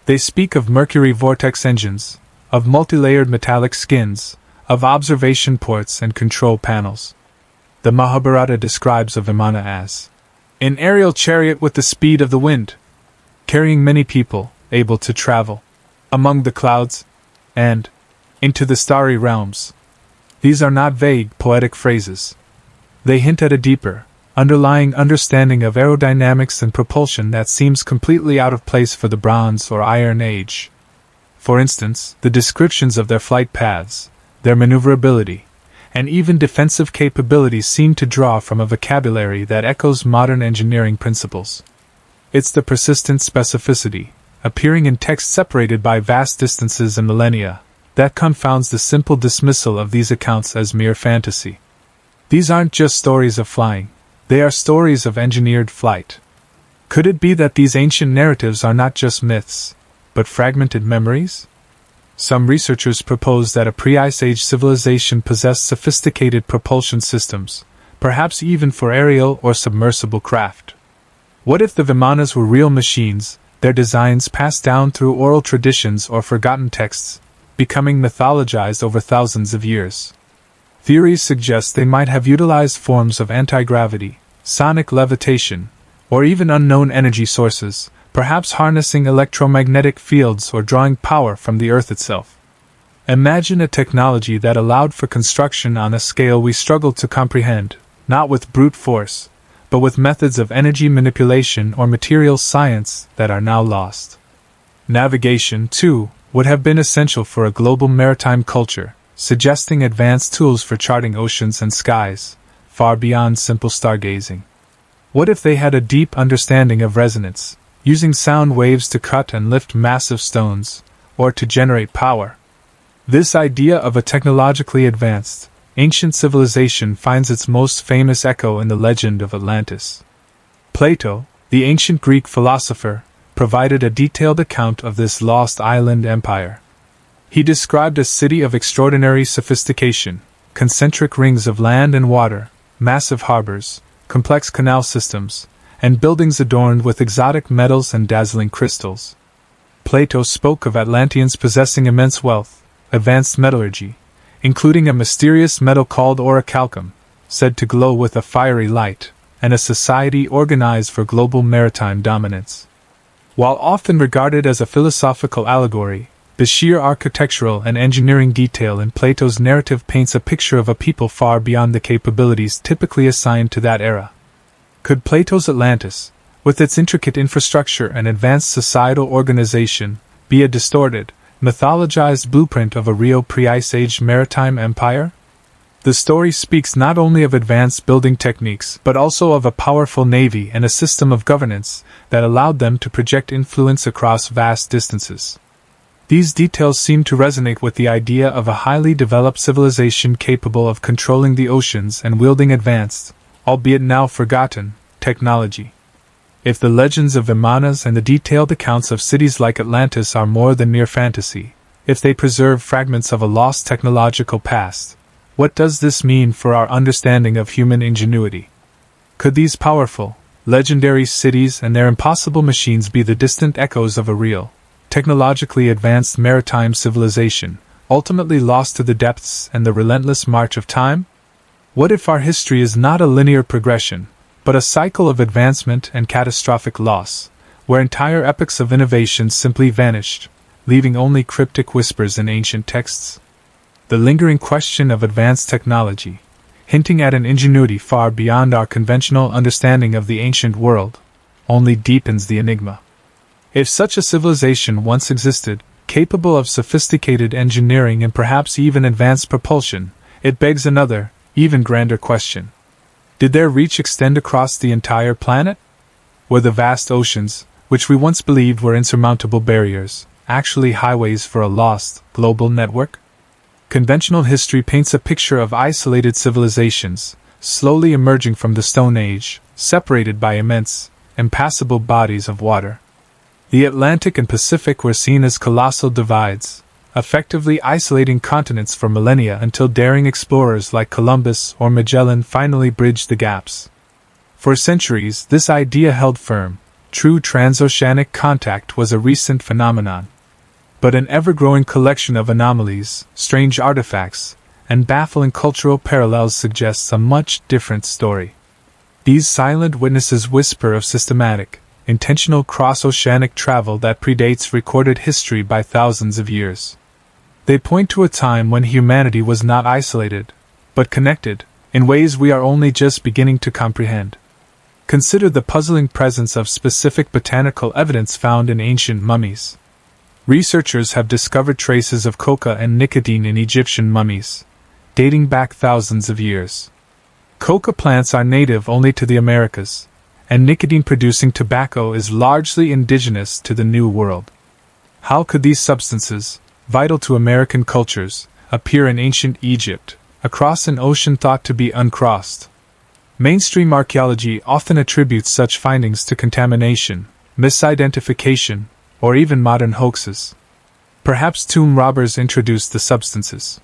They speak of mercury vortex engines, of multi-layered metallic skins, of observation ports and control panels. The Mahabharata describes a Vimana as an aerial chariot with the speed of the wind, carrying many people, able to travel among the clouds and into the starry realms. These are not vague, poetic phrases. They hint at a deeper, underlying understanding of aerodynamics and propulsion that seems completely out of place for the Bronze or Iron Age. For instance, the descriptions of their flight paths, their maneuverability, and even defensive capabilities seem to draw from a vocabulary that echoes modern engineering principles. It's the persistent specificity, appearing in text separated by vast distances and millennia, that confounds the simple dismissal of these accounts as mere fantasy. These aren't just stories of flying, they are stories of engineered flight. Could it be that these ancient narratives are not just myths, but fragmented memories? Some researchers propose that a pre-Ice Age civilization possessed sophisticated propulsion systems, perhaps even for aerial or submersible craft. What if the Vimanas were real machines, their designs passed down through oral traditions or forgotten texts, becoming mythologized over thousands of years? Theories suggest they might have utilized forms of anti-gravity, sonic levitation, or even unknown energy sources, perhaps harnessing electromagnetic fields or drawing power from the Earth itself. Imagine a technology that allowed for construction on a scale we struggle to comprehend, not with brute force, but with methods of energy manipulation or material science that are now lost. Navigation, too, would have been essential for a global maritime culture, suggesting advanced tools for charting oceans and skies, far beyond simple stargazing. What if they had a deep understanding of resonance, using sound waves to cut and lift massive stones, or to generate power? This idea of a technologically advanced, ancient civilization finds its most famous echo in the legend of Atlantis. Plato, the ancient Greek philosopher, provided a detailed account of this lost island empire. He described a city of extraordinary sophistication, concentric rings of land and water, massive harbors, complex canal systems, and buildings adorned with exotic metals and dazzling crystals. Plato spoke of Atlanteans possessing immense wealth, advanced metallurgy, including a mysterious metal called orichalcum, said to glow with a fiery light, and a society organized for global maritime dominance. While often regarded as a philosophical allegory, the sheer architectural and engineering detail in Plato's narrative paints a picture of a people far beyond the capabilities typically assigned to that era. Could Plato's Atlantis, with its intricate infrastructure and advanced societal organization, be a distorted, mythologized blueprint of a real pre-Ice Age maritime empire? The story speaks not only of advanced building techniques but also of a powerful navy and a system of governance that allowed them to project influence across vast distances. These details seem to resonate with the idea of a highly developed civilization capable of controlling the oceans and wielding advanced, albeit now forgotten, technology. If the legends of Vimanas and the detailed accounts of cities like Atlantis are more than mere fantasy, if they preserve fragments of a lost technological past, what does this mean for our understanding of human ingenuity? Could these powerful, legendary cities and their impossible machines be the distant echoes of a real, technologically advanced maritime civilization, ultimately lost to the depths and the relentless march of time? What if our history is not a linear progression, but a cycle of advancement and catastrophic loss, where entire epochs of innovation simply vanished, leaving only cryptic whispers in ancient texts? The lingering question of advanced technology, hinting at an ingenuity far beyond our conventional understanding of the ancient world, only deepens the enigma. If such a civilization once existed, capable of sophisticated engineering and perhaps even advanced propulsion, it begs another, even grander question. Did their reach extend across the entire planet? Were the vast oceans, which we once believed were insurmountable barriers, actually highways for a lost, global network? Conventional history paints a picture of isolated civilizations, slowly emerging from the Stone Age, separated by immense, impassable bodies of water. The Atlantic and Pacific were seen as colossal divides, effectively isolating continents for millennia until daring explorers like Columbus or Magellan finally bridged the gaps. For centuries, this idea held firm. True transoceanic contact was a recent phenomenon. But an ever-growing collection of anomalies, strange artifacts, and baffling cultural parallels suggests a much different story. These silent witnesses whisper of systematic, intentional cross-oceanic travel that predates recorded history by thousands of years. They point to a time when humanity was not isolated, but connected, in ways we are only just beginning to comprehend. Consider the puzzling presence of specific botanical evidence found in ancient mummies. Researchers have discovered traces of coca and nicotine in Egyptian mummies, dating back thousands of years. Coca plants are native only to the Americas, and nicotine-producing tobacco is largely indigenous to the New World. How could these substances, vital to American cultures, appear in ancient Egypt, across an ocean thought to be uncrossed? Mainstream archaeology often attributes such findings to contamination, misidentification, or even modern hoaxes. Perhaps tomb robbers introduced the substances.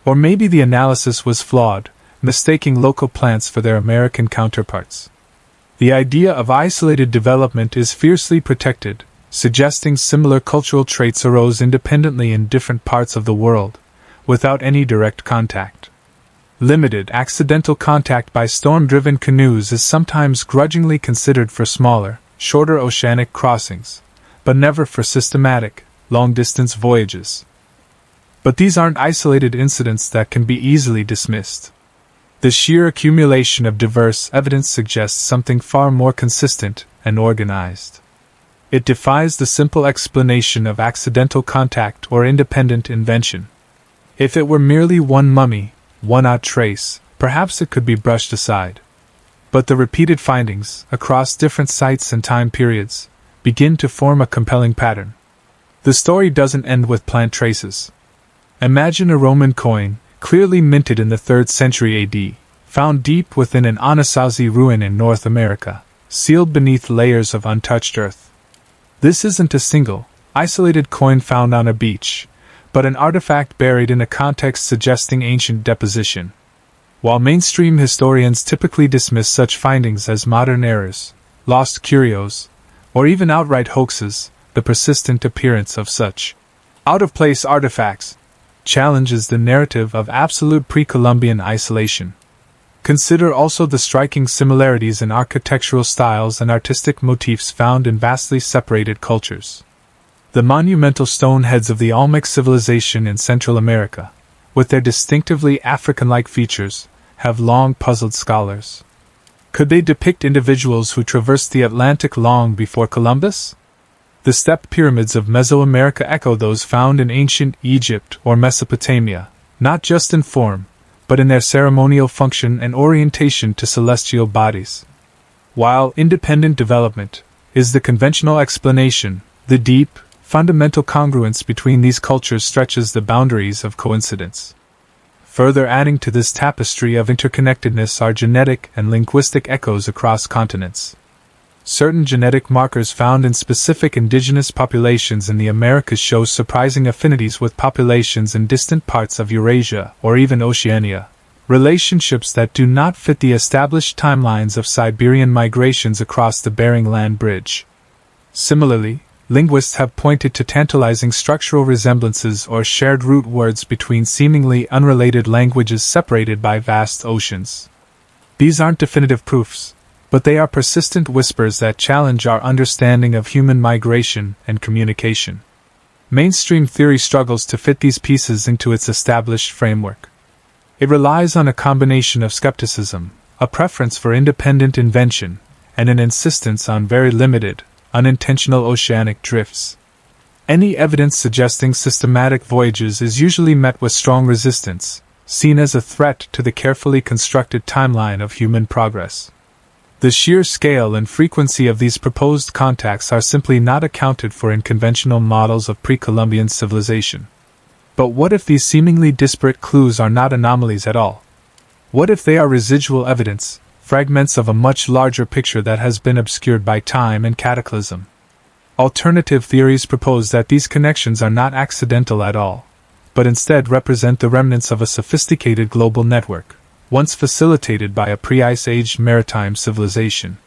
Or maybe the analysis was flawed, mistaking local plants for their American counterparts. The idea of isolated development is fiercely protected, suggesting similar cultural traits arose independently in different parts of the world, without any direct contact. Limited, accidental contact by storm-driven canoes is sometimes grudgingly considered for smaller, shorter oceanic crossings, but never for systematic, long-distance voyages. But these aren't isolated incidents that can be easily dismissed. The sheer accumulation of diverse evidence suggests something far more consistent and organized. It defies the simple explanation of accidental contact or independent invention. If it were merely one mummy, one odd trace, perhaps it could be brushed aside. But the repeated findings, across different sites and time periods, begin to form a compelling pattern. The story doesn't end with plant traces. Imagine a Roman coin, clearly minted in the 3rd century AD, found deep within an Anasazi ruin in North America, sealed beneath layers of untouched earth. This isn't a single, isolated coin found on a beach, but an artifact buried in a context suggesting ancient deposition. While mainstream historians typically dismiss such findings as modern errors, lost curios, or even outright hoaxes, the persistent appearance of such out-of-place artifacts challenges the narrative of absolute pre-Columbian isolation. Consider also the striking similarities in architectural styles and artistic motifs found in vastly separated cultures. The monumental stone heads of the Olmec civilization in Central America, with their distinctively African-like features, have long puzzled scholars. Could they depict individuals who traversed the Atlantic long before Columbus? The step pyramids of Mesoamerica echo those found in ancient Egypt or Mesopotamia, not just in form, but in their ceremonial function and orientation to celestial bodies. While independent development is the conventional explanation, the deep, fundamental congruence between these cultures stretches the boundaries of coincidence. Further adding to this tapestry of interconnectedness are genetic and linguistic echoes across continents. Certain genetic markers found in specific indigenous populations in the Americas show surprising affinities with populations in distant parts of Eurasia or even Oceania, relationships that do not fit the established timelines of Siberian migrations across the Bering Land Bridge. Similarly, linguists have pointed to tantalizing structural resemblances or shared root words between seemingly unrelated languages separated by vast oceans. These aren't definitive proofs, but they are persistent whispers that challenge our understanding of human migration and communication. Mainstream theory struggles to fit these pieces into its established framework. It relies on a combination of skepticism, a preference for independent invention, and an insistence on very limited, unintentional oceanic drifts. Any evidence suggesting systematic voyages is usually met with strong resistance, seen as a threat to the carefully constructed timeline of human progress. The sheer scale and frequency of these proposed contacts are simply not accounted for in conventional models of pre-Columbian civilization. But what if these seemingly disparate clues are not anomalies at all? What if they are residual evidence, fragments of a much larger picture that has been obscured by time and cataclysm? Alternative theories propose that these connections are not accidental at all, but instead represent the remnants of a sophisticated global network, once facilitated by a pre-Ice Age maritime civilization.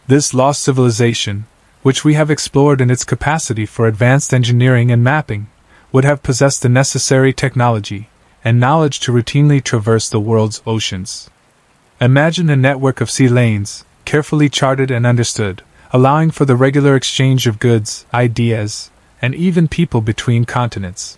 This lost civilization, which we have explored in its capacity for advanced engineering and mapping, would have possessed the necessary technology and knowledge to routinely traverse the world's oceans. Imagine a network of sea lanes, carefully charted and understood, allowing for the regular exchange of goods, ideas, and even people between continents.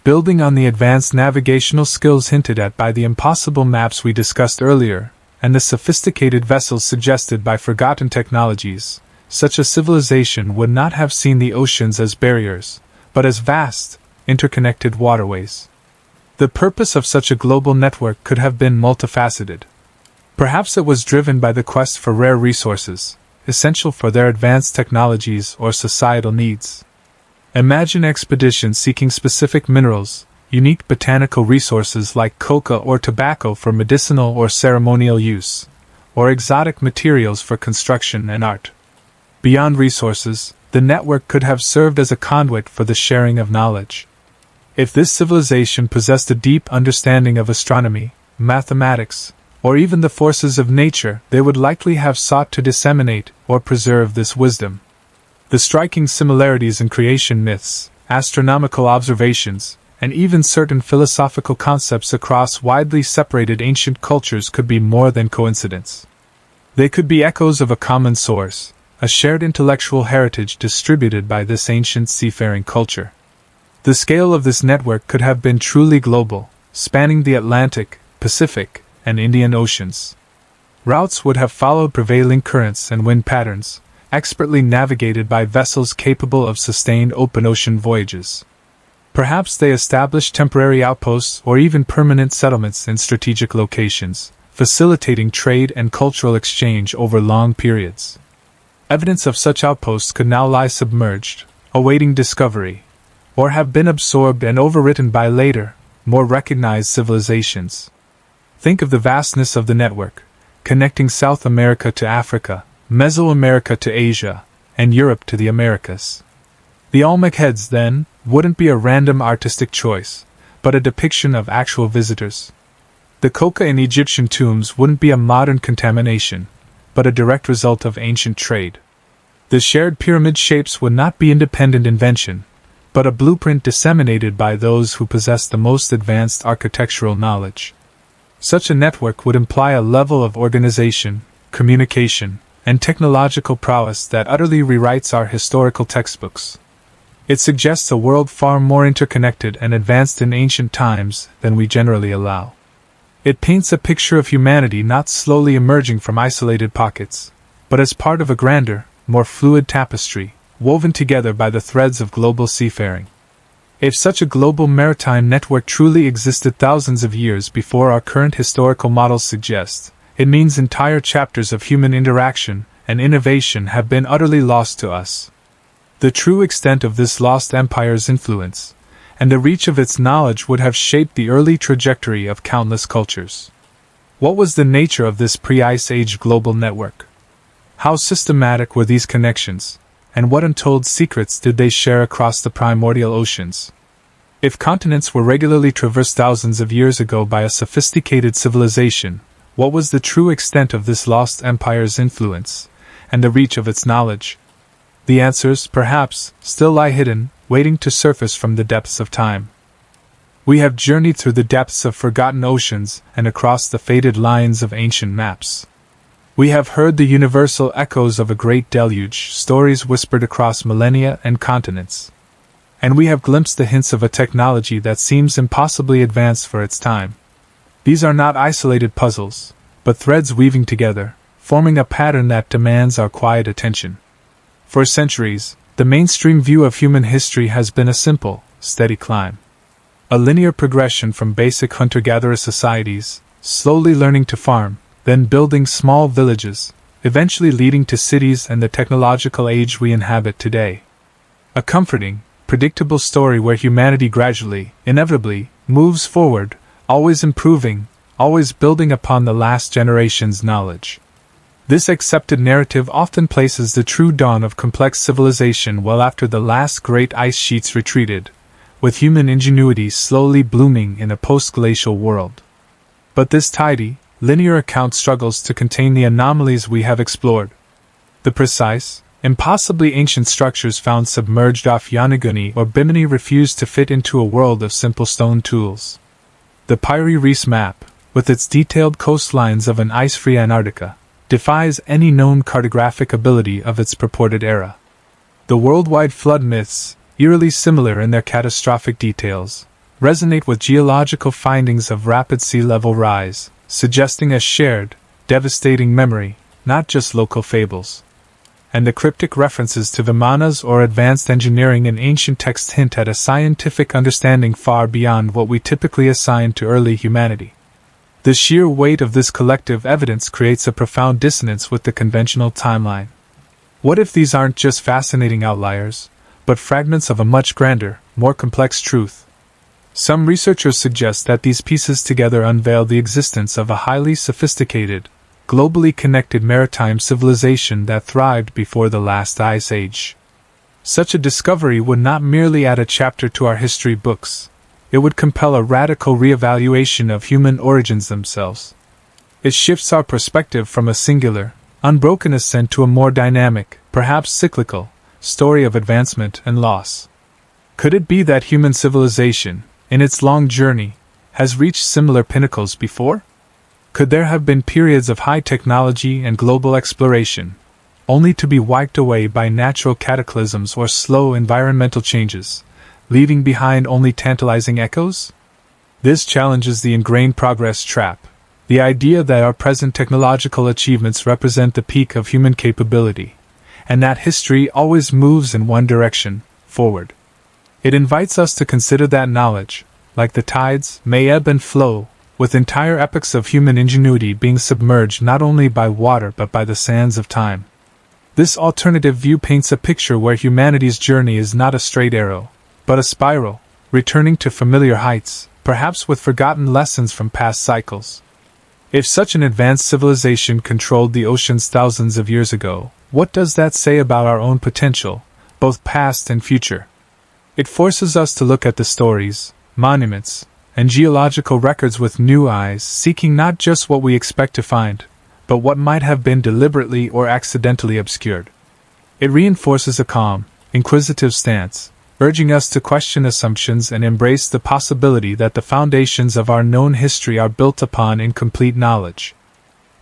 Building on the advanced navigational skills hinted at by the impossible maps we discussed earlier, and the sophisticated vessels suggested by forgotten technologies, such a civilization would not have seen the oceans as barriers, but as vast, interconnected waterways. The purpose of such a global network could have been multifaceted. Perhaps it was driven by the quest for rare resources, essential for their advanced technologies or societal needs. Imagine expeditions seeking specific minerals, unique botanical resources like coca or tobacco for medicinal or ceremonial use, or exotic materials for construction and art. Beyond resources, the network could have served as a conduit for the sharing of knowledge. If this civilization possessed a deep understanding of astronomy, mathematics, or even the forces of nature, they would likely have sought to disseminate or preserve this wisdom. The striking similarities in creation myths, astronomical observations, and even certain philosophical concepts across widely separated ancient cultures could be more than coincidence. They could be echoes of a common source, a shared intellectual heritage distributed by this ancient seafaring culture. The scale of this network could have been truly global, spanning the Atlantic, Pacific, and Indian Oceans. Routes would have followed prevailing currents and wind patterns, expertly navigated by vessels capable of sustained open ocean voyages. Perhaps they established temporary outposts or even permanent settlements in strategic locations, facilitating trade and cultural exchange over long periods. Evidence of such outposts could now lie submerged, awaiting discovery, or have been absorbed and overwritten by later, more recognized civilizations. Think of the vastness of the network, connecting South America to Africa, Mesoamerica to Asia, and Europe to the Americas. The Olmec heads, then, wouldn't be a random artistic choice, but a depiction of actual visitors. The coca in Egyptian tombs wouldn't be a modern contamination, but a direct result of ancient trade. The shared pyramid shapes would not be independent invention, but a blueprint disseminated by those who possess the most advanced architectural knowledge. Such a network would imply a level of organization, communication, and technological prowess that utterly rewrites our historical textbooks. It suggests a world far more interconnected and advanced in ancient times than we generally allow. It paints a picture of humanity not slowly emerging from isolated pockets, but as part of a grander, more fluid tapestry, woven together by the threads of global seafaring. If such a global maritime network truly existed thousands of years before our current historical models suggest, it means entire chapters of human interaction and innovation have been utterly lost to us. The true extent of this lost empire's influence, and the reach of its knowledge would have shaped the early trajectory of countless cultures. What was the nature of this pre-Ice Age global network? How systematic were these connections, and what untold secrets did they share across the primordial oceans? If continents were regularly traversed thousands of years ago by a sophisticated civilization, what was the true extent of this lost empire's influence, and the reach of its knowledge? The answers, perhaps, still lie hidden, waiting to surface from the depths of time. We have journeyed through the depths of forgotten oceans and across the faded lines of ancient maps. We have heard the universal echoes of a great deluge, stories whispered across millennia and continents. And we have glimpsed the hints of a technology that seems impossibly advanced for its time. These are not isolated puzzles, but threads weaving together, forming a pattern that demands our quiet attention. For centuries, the mainstream view of human history has been a simple, steady climb. A linear progression from basic hunter-gatherer societies, slowly learning to farm, then building small villages, eventually leading to cities and the technological age we inhabit today. A comforting, predictable story where humanity gradually, inevitably, moves forward, always improving, always building upon the last generation's knowledge. This accepted narrative often places the true dawn of complex civilization well after the last great ice sheets retreated, with human ingenuity slowly blooming in a post-glacial world. But this tidy, linear account struggles to contain the anomalies we have explored. The precise, impossibly ancient structures found submerged off Yonaguni or Bimini refuse to fit into a world of simple stone tools. The Pyre Reefs map, with its detailed coastlines of an ice-free Antarctica, defies any known cartographic ability of its purported era. The worldwide flood myths, eerily similar in their catastrophic details, resonate with geological findings of rapid sea level rise, suggesting a shared, devastating memory, not just local fables. And the cryptic references to Vimanas or advanced engineering in ancient texts hint at a scientific understanding far beyond what we typically assign to early humanity. The sheer weight of this collective evidence creates a profound dissonance with the conventional timeline. What if these aren't just fascinating outliers, but fragments of a much grander, more complex truth? Some researchers suggest that these pieces together unveil the existence of a highly sophisticated, globally connected maritime civilization that thrived before the last ice age. Such a discovery would not merely add a chapter to our history books. It would compel a radical reevaluation of human origins themselves. It shifts our perspective from a singular, unbroken ascent to a more dynamic, perhaps cyclical, story of advancement and loss. Could it be that human civilization, in its long journey, has reached similar pinnacles before? Could there have been periods of high technology and global exploration, only to be wiped away by natural cataclysms or slow environmental changes, leaving behind only tantalizing echoes? This challenges the ingrained progress trap, the idea that our present technological achievements represent the peak of human capability, and that history always moves in one direction, forward. It invites us to consider that knowledge, like the tides, may ebb and flow, with entire epochs of human ingenuity being submerged not only by water but by the sands of time. This alternative view paints a picture where humanity's journey is not a straight arrow, but a spiral, returning to familiar heights, perhaps with forgotten lessons from past cycles. If such an advanced civilization controlled the oceans thousands of years ago, what does that say about our own potential, both past and future? It forces us to look at the stories, monuments, and geological records with new eyes, seeking not just what we expect to find, but what might have been deliberately or accidentally obscured. It reinforces a calm, inquisitive stance, urging us to question assumptions and embrace the possibility that the foundations of our known history are built upon incomplete knowledge.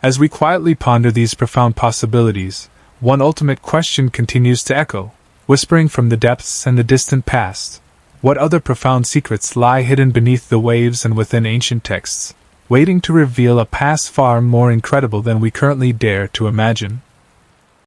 As we quietly ponder these profound possibilities, one ultimate question continues to echo, whispering from the depths and the distant past. What other profound secrets lie hidden beneath the waves and within ancient texts, waiting to reveal a past far more incredible than we currently dare to imagine?